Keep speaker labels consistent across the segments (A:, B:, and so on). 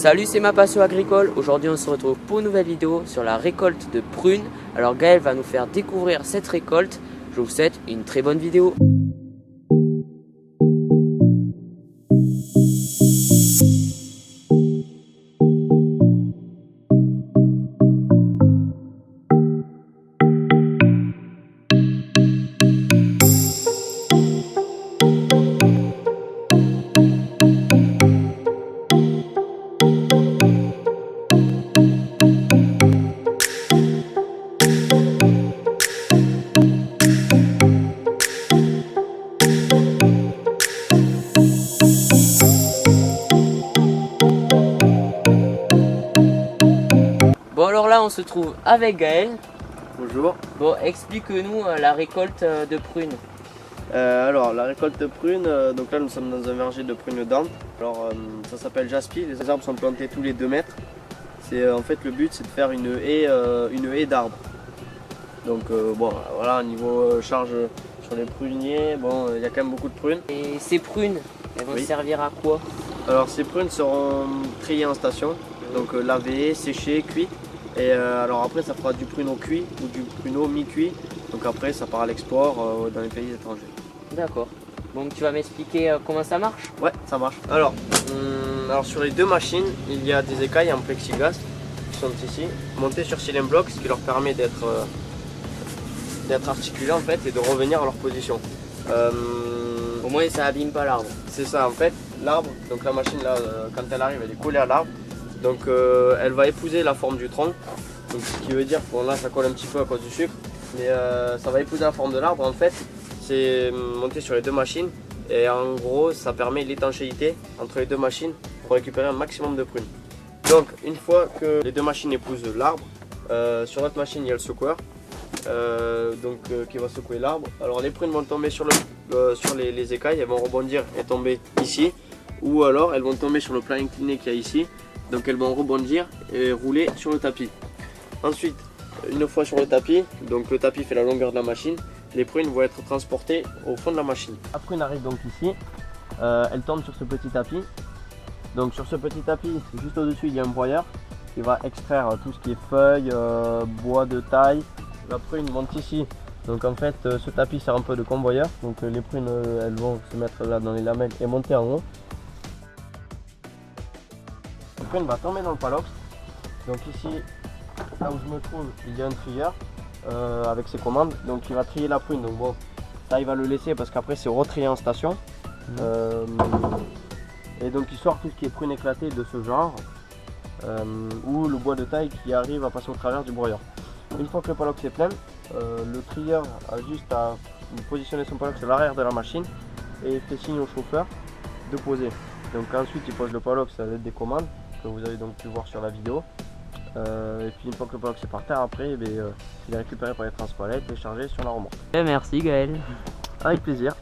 A: Salut, c'est ma passion agricole. Aujourd'hui on se retrouve pour une nouvelle vidéo sur la récolte de prunes. Alors Gaël va nous faire découvrir cette récolte. Je vous souhaite une très bonne vidéo. Bon alors là on se trouve avec Gaël.
B: Bonjour.
A: Bon, explique-nous la récolte de prunes.
B: Alors la récolte de prunes, donc là nous sommes dans un verger de prunes d'Ante. Alors ça s'appelle Jaspi, les arbres sont plantés tous les 2 mètres. C'est en fait le but c'est de faire une haie d'arbres. Donc bon voilà, niveau charge sur les pruniers, bon il y a quand même beaucoup de prunes.
A: Et ces prunes, elles vont
B: Oui.
A: servir à quoi?
B: Alors ces prunes seront triées en station, donc lavées, séchées, cuites. Et alors après ça fera du pruneau cuit ou du pruneau mi-cuit. Donc après ça part à l'export dans les pays étrangers.
A: D'accord. Donc tu vas m'expliquer comment ça marche?
B: Ouais, ça marche. Alors sur les 2 machines, il y a des écailles en plexiglas qui sont ici, montées sur cylindre bloc, ce qui leur permet d'être articulés en fait et de revenir à leur position.
A: Au moins ça abîme pas l'arbre.
B: C'est ça en fait, l'arbre, donc la machine là, quand elle arrive, elle est collée à l'arbre. Donc elle va épouser la forme du tronc. Donc, ce qui veut dire, bon là ça colle un petit peu à cause du sucre, mais ça va épouser la forme de l'arbre en fait. C'est monté sur les 2 machines et en gros ça permet l'étanchéité entre les 2 machines pour récupérer un maximum de prunes. Donc une fois que les 2 machines épousent l'arbre, sur notre machine il y a le secoueur qui va secouer l'arbre. Alors les prunes vont tomber sur les écailles, elles vont rebondir et tomber ici, ou alors elles vont tomber sur le plan incliné qu'il y a ici, donc elles vont rebondir et rouler sur le tapis. Ensuite, une fois sur le tapis, donc le tapis fait la longueur de la machine, les prunes vont être transportées au fond de la machine. La prune arrive donc ici, elle tombe sur ce petit tapis. Donc sur ce petit tapis, juste au-dessus il y a un broyeur qui va extraire tout ce qui est feuilles, bois de taille. La prune monte ici, donc en fait ce tapis sert un peu de convoyeur, donc les prunes elles vont se mettre là dans les lamelles et monter en haut. La prune va tomber dans le palox, donc ici là où je me trouve il y a un trieur avec ses commandes, donc il va trier la prune, donc bon ça il va le laisser parce qu'après c'est retrié en station. Et donc il sort tout ce qui est prune éclatée de ce genre, ou le bois de taille qui arrive à passer au travers du broyeur. Une fois que le palox est plein, le trieur a juste à positionner son palox à l'arrière de la machine et fait signe au chauffeur de poser. Donc ensuite il pose le palox à l'aide des commandes que vous avez donc pu voir sur la vidéo. Et puis une fois que le palox est par terre, après il est récupéré par les transpalettes et chargé sur la remorque.
A: Merci Gaël.
B: Avec plaisir.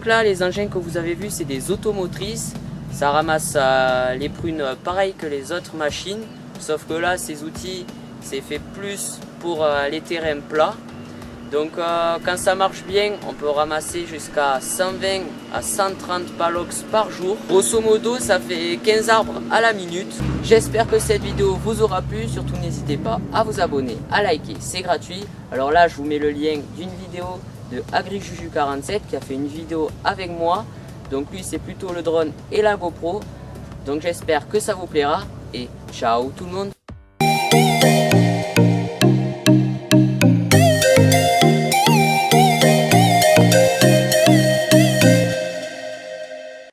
A: là, les engins que vous avez vus, c'est des automotrices. Ça ramasse les prunes pareil que les autres machines. Sauf que là, ces outils, c'est fait plus pour les terrains plats. Donc quand ça marche bien, on peut ramasser jusqu'à 120 à 130 palox par jour. Grosso modo, ça fait 15 arbres à la minute. J'espère que cette vidéo vous aura plu. Surtout, n'hésitez pas à vous abonner, à liker, c'est gratuit. Alors là, je vous mets le lien d'une vidéo de AgriJuju47 qui a fait une vidéo avec moi. Donc lui, c'est plutôt le drone et la GoPro. Donc j'espère que ça vous plaira et ciao tout le monde.